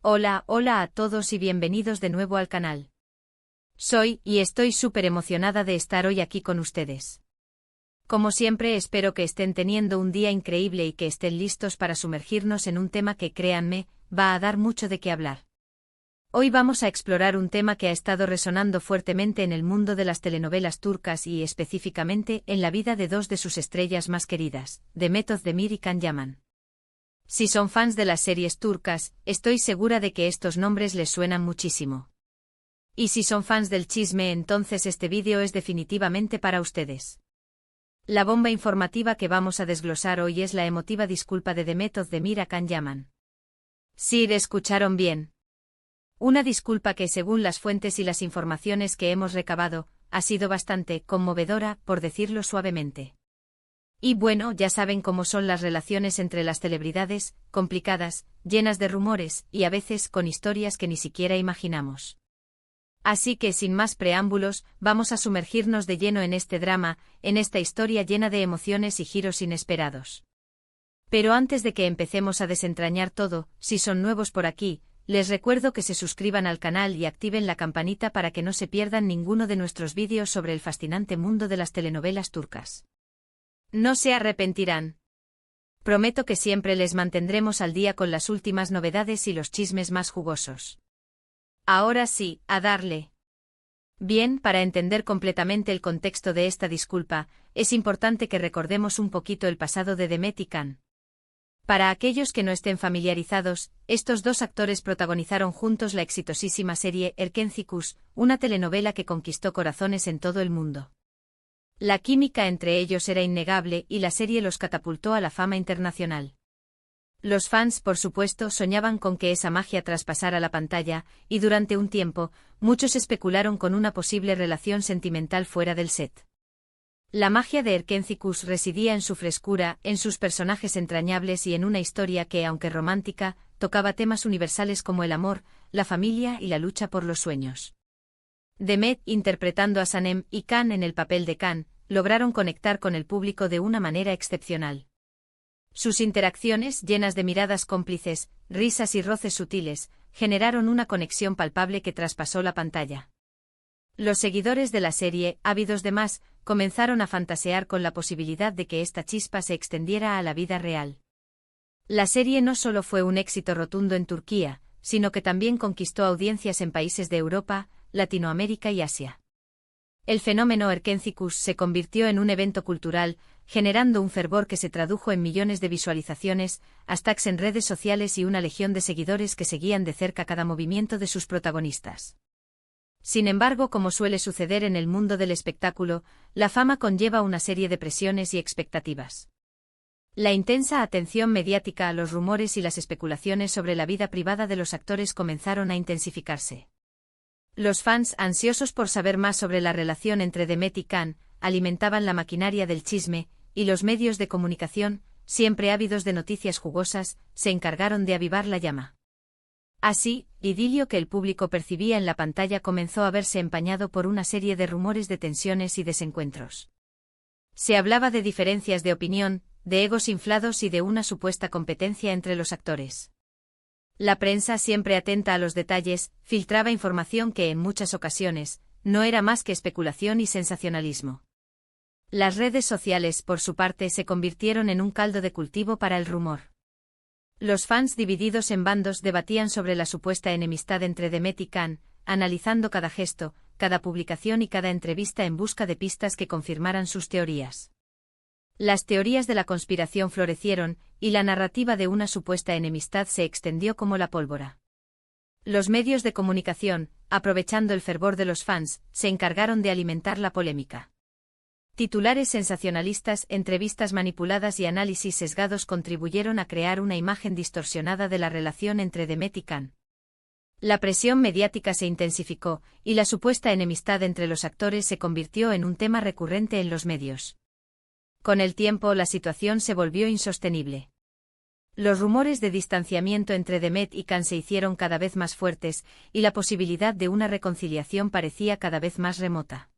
Hola, hola a todos y bienvenidos de nuevo al canal. Soy, y estoy súper emocionada de estar hoy aquí con ustedes. Como siempre espero que estén teniendo un día increíble y que estén listos para sumergirnos en un tema que, créanme, va a dar mucho de qué hablar. Hoy vamos a explorar un tema que ha estado resonando fuertemente en el mundo de las telenovelas turcas y específicamente en la vida de dos de sus estrellas más queridas, Demet Özdemir y Can Yaman. Si son fans de las series turcas, estoy segura de que estos nombres les suenan muchísimo. Y si son fans del chisme, entonces este vídeo es definitivamente para ustedes. La bomba informativa que vamos a desglosar hoy es la emotiva disculpa de Demet Özdemir a Can Yaman. Sí, escucharon bien. Una disculpa que, según las fuentes y las informaciones que hemos recabado, ha sido bastante conmovedora, por decirlo suavemente. Y bueno, ya saben cómo son las relaciones entre las celebridades, complicadas, llenas de rumores, y a veces con historias que ni siquiera imaginamos. Así que sin más preámbulos, vamos a sumergirnos de lleno en este drama, en esta historia llena de emociones y giros inesperados. Pero antes de que empecemos a desentrañar todo, si son nuevos por aquí, les recuerdo que se suscriban al canal y activen la campanita para que no se pierdan ninguno de nuestros vídeos sobre el fascinante mundo de las telenovelas turcas. No se arrepentirán. Prometo que siempre les mantendremos al día con las últimas novedades y los chismes más jugosos. Ahora sí, a darle. Bien, para entender completamente el contexto de esta disculpa, es importante que recordemos un poquito el pasado de Demet y Can. Para aquellos que no estén familiarizados, estos dos actores protagonizaron juntos la exitosísima serie Erkenci Kuş, una telenovela que conquistó corazones en todo el mundo. La química entre ellos era innegable y la serie los catapultó a la fama internacional. Los fans, por supuesto, soñaban con que esa magia traspasara la pantalla, y durante un tiempo, muchos especularon con una posible relación sentimental fuera del set. La magia de Erkenci Kuş residía en su frescura, en sus personajes entrañables y en una historia que, aunque romántica, tocaba temas universales como el amor, la familia y la lucha por los sueños. Demet, interpretando a Sanem, y Can en el papel de Can, lograron conectar con el público de una manera excepcional. Sus interacciones, llenas de miradas cómplices, risas y roces sutiles, generaron una conexión palpable que traspasó la pantalla. Los seguidores de la serie, ávidos de más, comenzaron a fantasear con la posibilidad de que esta chispa se extendiera a la vida real. La serie no solo fue un éxito rotundo en Turquía, sino que también conquistó audiencias en países de Europa, Latinoamérica y Asia. El fenómeno Erkenci Kuş se convirtió en un evento cultural, generando un fervor que se tradujo en millones de visualizaciones, hashtags en redes sociales y una legión de seguidores que seguían de cerca cada movimiento de sus protagonistas. Sin embargo, como suele suceder en el mundo del espectáculo, la fama conlleva una serie de presiones y expectativas. La intensa atención mediática a los rumores y las especulaciones sobre la vida privada de los actores comenzaron a intensificarse. Los fans, ansiosos por saber más sobre la relación entre Demet y Can, alimentaban la maquinaria del chisme, y los medios de comunicación, siempre ávidos de noticias jugosas, se encargaron de avivar la llama. Así, el idilio que el público percibía en la pantalla comenzó a verse empañado por una serie de rumores de tensiones y desencuentros. Se hablaba de diferencias de opinión, de egos inflados y de una supuesta competencia entre los actores. La prensa, siempre atenta a los detalles, filtraba información que en muchas ocasiones no era más que especulación y sensacionalismo. Las redes sociales, por su parte, se convirtieron en un caldo de cultivo para el rumor. Los fans, divididos en bandos, debatían sobre la supuesta enemistad entre Demet y Can, analizando cada gesto, cada publicación y cada entrevista en busca de pistas que confirmaran sus teorías. Las teorías de la conspiración florecieron, y la narrativa de una supuesta enemistad se extendió como la pólvora. Los medios de comunicación, aprovechando el fervor de los fans, se encargaron de alimentar la polémica. Titulares sensacionalistas, entrevistas manipuladas y análisis sesgados contribuyeron a crear una imagen distorsionada de la relación entre Demet y Can. La presión mediática se intensificó, y la supuesta enemistad entre los actores se convirtió en un tema recurrente en los medios. Con el tiempo, la situación se volvió insostenible. Los rumores de distanciamiento entre Demet y Can se hicieron cada vez más fuertes, y la posibilidad de una reconciliación parecía cada vez más remota.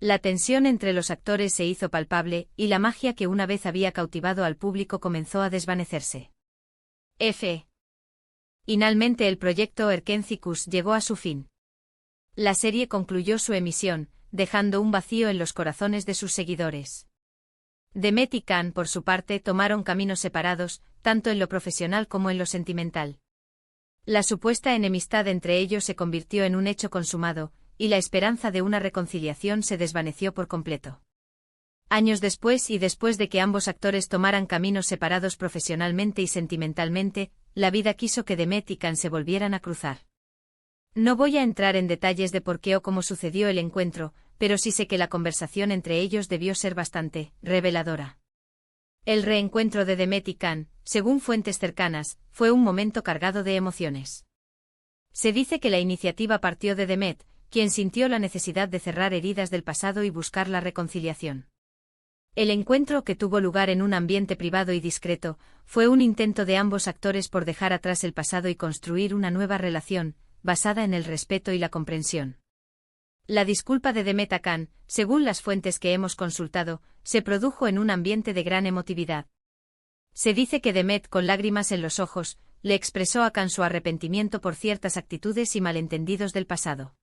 La tensión entre los actores se hizo palpable, y la magia que una vez había cautivado al público comenzó a desvanecerse. Finalmente el proyecto Erkencicus llegó a su fin. La serie concluyó su emisión, dejando un vacío en los corazones de sus seguidores. Demet y Can, por su parte, tomaron caminos separados, tanto en lo profesional como en lo sentimental. La supuesta enemistad entre ellos se convirtió en un hecho consumado, y la esperanza de una reconciliación se desvaneció por completo. Años después y después de que ambos actores tomaran caminos separados profesionalmente y sentimentalmente, la vida quiso que Demet y Can se volvieran a cruzar. No voy a entrar en detalles de por qué o cómo sucedió el encuentro, pero sí sé que la conversación entre ellos debió ser bastante reveladora. El reencuentro de Demet y Can, según fuentes cercanas, fue un momento cargado de emociones. Se dice que la iniciativa partió de Demet, quien sintió la necesidad de cerrar heridas del pasado y buscar la reconciliación. El encuentro, que tuvo lugar en un ambiente privado y discreto, fue un intento de ambos actores por dejar atrás el pasado y construir una nueva relación, basada en el respeto y la comprensión. La disculpa de Demet a Can, según las fuentes que hemos consultado, se produjo en un ambiente de gran emotividad. Se dice que Demet, con lágrimas en los ojos, le expresó a Can su arrepentimiento por ciertas actitudes y malentendidos del pasado.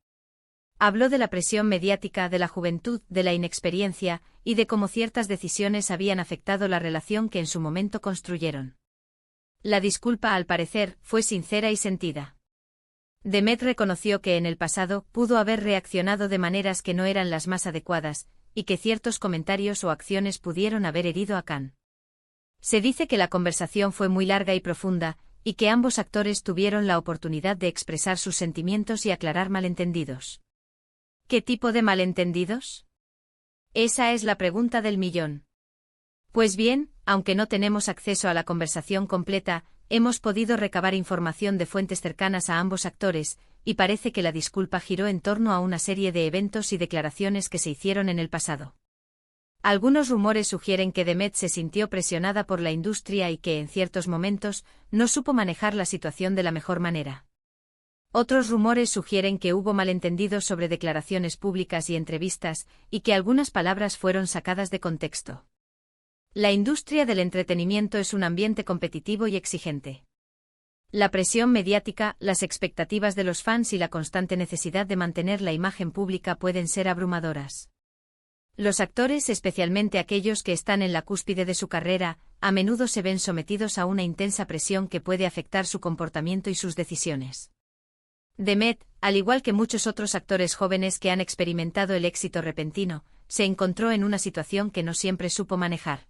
Habló de la presión mediática, de la juventud, de la inexperiencia, y de cómo ciertas decisiones habían afectado la relación que en su momento construyeron. La disculpa, al parecer, fue sincera y sentida. Demet reconoció que en el pasado pudo haber reaccionado de maneras que no eran las más adecuadas, y que ciertos comentarios o acciones pudieron haber herido a Can. Se dice que la conversación fue muy larga y profunda, y que ambos actores tuvieron la oportunidad de expresar sus sentimientos y aclarar malentendidos. ¿Qué tipo de malentendidos? Esa es la pregunta del millón. Pues bien, aunque no tenemos acceso a la conversación completa, hemos podido recabar información de fuentes cercanas a ambos actores, y parece que la disculpa giró en torno a una serie de eventos y declaraciones que se hicieron en el pasado. Algunos rumores sugieren que Demet se sintió presionada por la industria y que en ciertos momentos no supo manejar la situación de la mejor manera. Otros rumores sugieren que hubo malentendidos sobre declaraciones públicas y entrevistas, y que algunas palabras fueron sacadas de contexto. La industria del entretenimiento es un ambiente competitivo y exigente. La presión mediática, las expectativas de los fans y la constante necesidad de mantener la imagen pública pueden ser abrumadoras. Los actores, especialmente aquellos que están en la cúspide de su carrera, a menudo se ven sometidos a una intensa presión que puede afectar su comportamiento y sus decisiones. Demet, al igual que muchos otros actores jóvenes que han experimentado el éxito repentino, se encontró en una situación que no siempre supo manejar.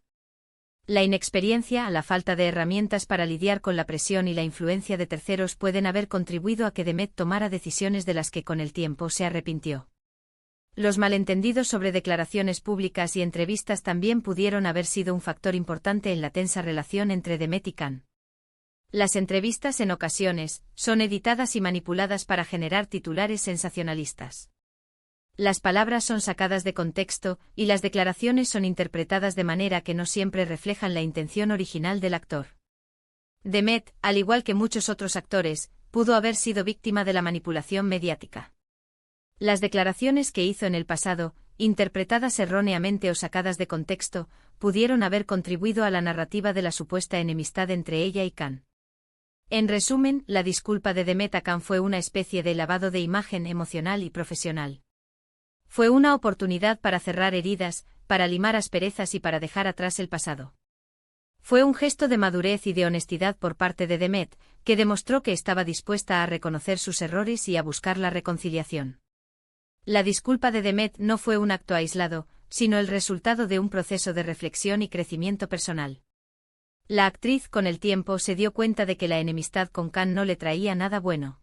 La inexperiencia, la falta de herramientas para lidiar con la presión y la influencia de terceros pueden haber contribuido a que Demet tomara decisiones de las que con el tiempo se arrepintió. Los malentendidos sobre declaraciones públicas y entrevistas también pudieron haber sido un factor importante en la tensa relación entre Demet y Can. Las entrevistas en ocasiones son editadas y manipuladas para generar titulares sensacionalistas. Las palabras son sacadas de contexto y las declaraciones son interpretadas de manera que no siempre reflejan la intención original del actor. Demet, al igual que muchos otros actores, pudo haber sido víctima de la manipulación mediática. Las declaraciones que hizo en el pasado, interpretadas erróneamente o sacadas de contexto, pudieron haber contribuido a la narrativa de la supuesta enemistad entre ella y Can. En resumen, la disculpa de Demet a Can fue una especie de lavado de imagen emocional y profesional. Fue una oportunidad para cerrar heridas, para limar asperezas y para dejar atrás el pasado. Fue un gesto de madurez y de honestidad por parte de Demet, que demostró que estaba dispuesta a reconocer sus errores y a buscar la reconciliación. La disculpa de Demet no fue un acto aislado, sino el resultado de un proceso de reflexión y crecimiento personal. La actriz con el tiempo se dio cuenta de que la enemistad con Can no le traía nada bueno.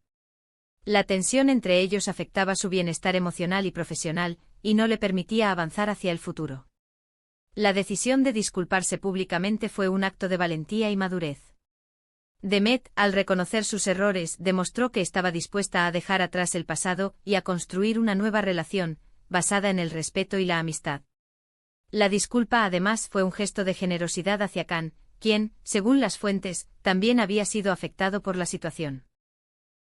La tensión entre ellos afectaba su bienestar emocional y profesional, y no le permitía avanzar hacia el futuro. La decisión de disculparse públicamente fue un acto de valentía y madurez. Demet, al reconocer sus errores, demostró que estaba dispuesta a dejar atrás el pasado y a construir una nueva relación, basada en el respeto y la amistad. La disculpa además fue un gesto de generosidad hacia Can, quien, según las fuentes, también había sido afectado por la situación.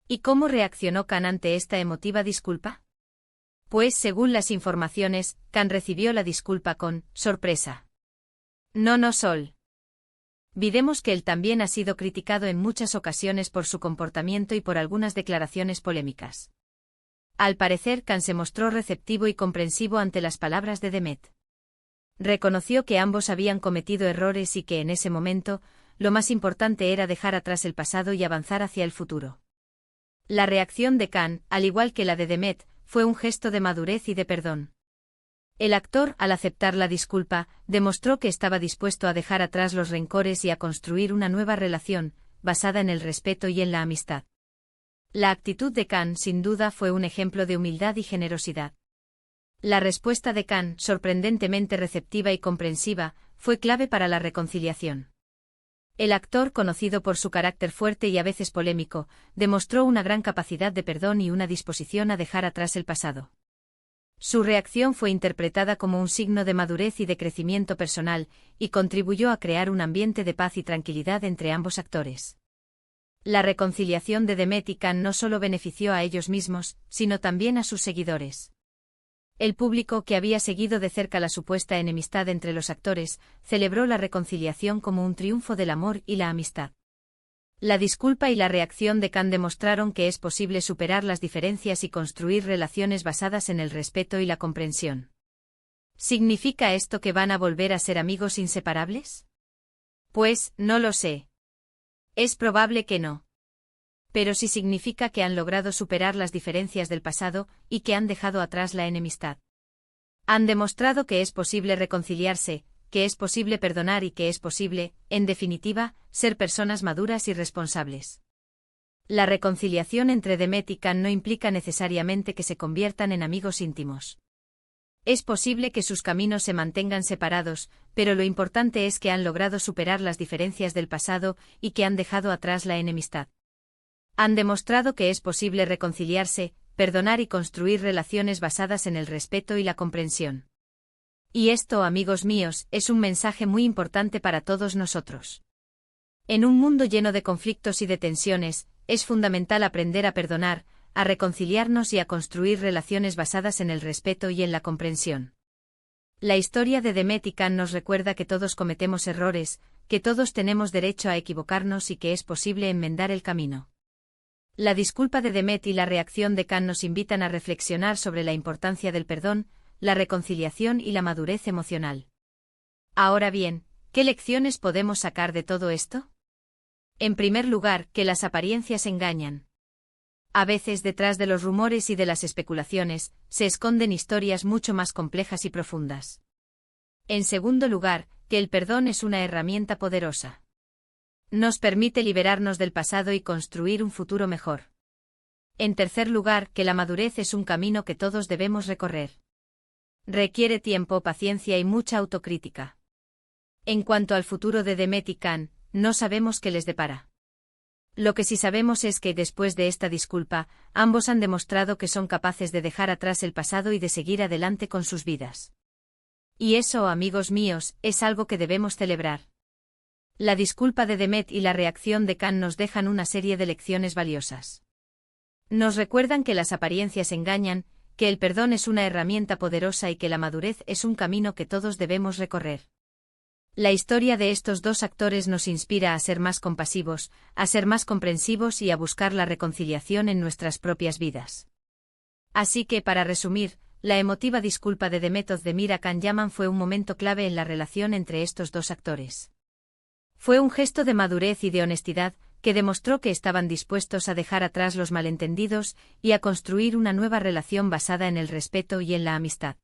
¿Y cómo reaccionó Can ante esta emotiva disculpa? Pues, según las informaciones, Can recibió la disculpa con sorpresa. No, Sol. Videmos que él también ha sido criticado en muchas ocasiones por su comportamiento y por algunas declaraciones polémicas. Al parecer, Khan se mostró receptivo y comprensivo ante las palabras de Demet. Reconoció que ambos habían cometido errores y que en ese momento, lo más importante era dejar atrás el pasado y avanzar hacia el futuro. La reacción de Khan, al igual que la de Demet, fue un gesto de madurez y de perdón. El actor, al aceptar la disculpa, demostró que estaba dispuesto a dejar atrás los rencores y a construir una nueva relación, basada en el respeto y en la amistad. La actitud de Khan, sin duda, fue un ejemplo de humildad y generosidad. La respuesta de Khan, sorprendentemente receptiva y comprensiva, fue clave para la reconciliación. El actor, conocido por su carácter fuerte y a veces polémico, demostró una gran capacidad de perdón y una disposición a dejar atrás el pasado. Su reacción fue interpretada como un signo de madurez y de crecimiento personal, y contribuyó a crear un ambiente de paz y tranquilidad entre ambos actores. La reconciliación de Demet y Khan no solo benefició a ellos mismos, sino también a sus seguidores. El público, que había seguido de cerca la supuesta enemistad entre los actores, celebró la reconciliación como un triunfo del amor y la amistad. La disculpa y la reacción de Khan demostraron que es posible superar las diferencias y construir relaciones basadas en el respeto y la comprensión. ¿Significa esto que van a volver a ser amigos inseparables? Pues, no lo sé. Es probable que no. Pero sí significa que han logrado superar las diferencias del pasado y que han dejado atrás la enemistad. Han demostrado que es posible reconciliarse, que es posible perdonar y que es posible, en definitiva, ser personas maduras y responsables. La reconciliación entre Demet y Khan no implica necesariamente que se conviertan en amigos íntimos. Es posible que sus caminos se mantengan separados, pero lo importante es que han logrado superar las diferencias del pasado y que han dejado atrás la enemistad. Han demostrado que es posible reconciliarse, perdonar y construir relaciones basadas en el respeto y la comprensión. Y esto, amigos míos, es un mensaje muy importante para todos nosotros. En un mundo lleno de conflictos y de tensiones, es fundamental aprender a perdonar, a reconciliarnos y a construir relaciones basadas en el respeto y en la comprensión. La historia de Demet y Khan nos recuerda que todos cometemos errores, que todos tenemos derecho a equivocarnos y que es posible enmendar el camino. La disculpa de Demet y la reacción de Khan nos invitan a reflexionar sobre la importancia del perdón, la reconciliación y la madurez emocional. Ahora bien, ¿qué lecciones podemos sacar de todo esto? En primer lugar, que las apariencias engañan. A veces detrás de los rumores y de las especulaciones, se esconden historias mucho más complejas y profundas. En segundo lugar, que el perdón es una herramienta poderosa. Nos permite liberarnos del pasado y construir un futuro mejor. En tercer lugar, que la madurez es un camino que todos debemos recorrer. Requiere tiempo, paciencia y mucha autocrítica. En cuanto al futuro de Demet y Khan, no sabemos qué les depara. Lo que sí sabemos es que, después de esta disculpa, ambos han demostrado que son capaces de dejar atrás el pasado y de seguir adelante con sus vidas. Y eso, amigos míos, es algo que debemos celebrar. La disculpa de Demet y la reacción de Khan nos dejan una serie de lecciones valiosas. Nos recuerdan que las apariencias engañan, que el perdón es una herramienta poderosa y que la madurez es un camino que todos debemos recorrer. La historia de estos dos actores nos inspira a ser más compasivos, a ser más comprensivos y a buscar la reconciliación en nuestras propias vidas. Así que, para resumir, la emotiva disculpa de Demet Özdemir a Can Yaman fue un momento clave en la relación entre estos dos actores. Fue un gesto de madurez y de honestidad, que demostró que estaban dispuestos a dejar atrás los malentendidos y a construir una nueva relación basada en el respeto y en la amistad.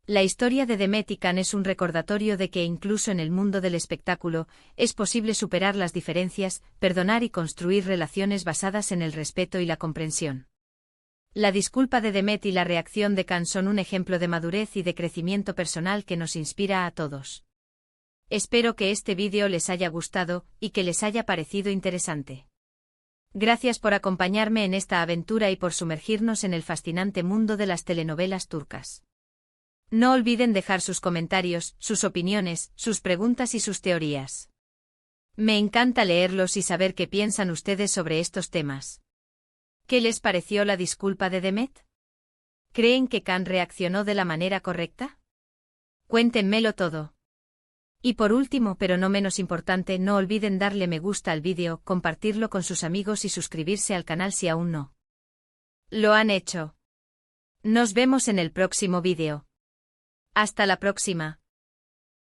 La historia de Demet y Can es un recordatorio de que incluso en el mundo del espectáculo, es posible superar las diferencias, perdonar y construir relaciones basadas en el respeto y la comprensión. La disculpa de Demet y la reacción de Can son un ejemplo de madurez y de crecimiento personal que nos inspira a todos. Espero que este vídeo les haya gustado y que les haya parecido interesante. Gracias por acompañarme en esta aventura y por sumergirnos en el fascinante mundo de las telenovelas turcas. No olviden dejar sus comentarios, sus opiniones, sus preguntas y sus teorías. Me encanta leerlos y saber qué piensan ustedes sobre estos temas. ¿Qué les pareció la disculpa de Demet? ¿Creen que Can reaccionó de la manera correcta? Cuéntenmelo todo. Y por último, pero no menos importante, no olviden darle me gusta al vídeo, compartirlo con sus amigos y suscribirse al canal si aún no lo han hecho. Nos vemos en el próximo vídeo. Hasta la próxima.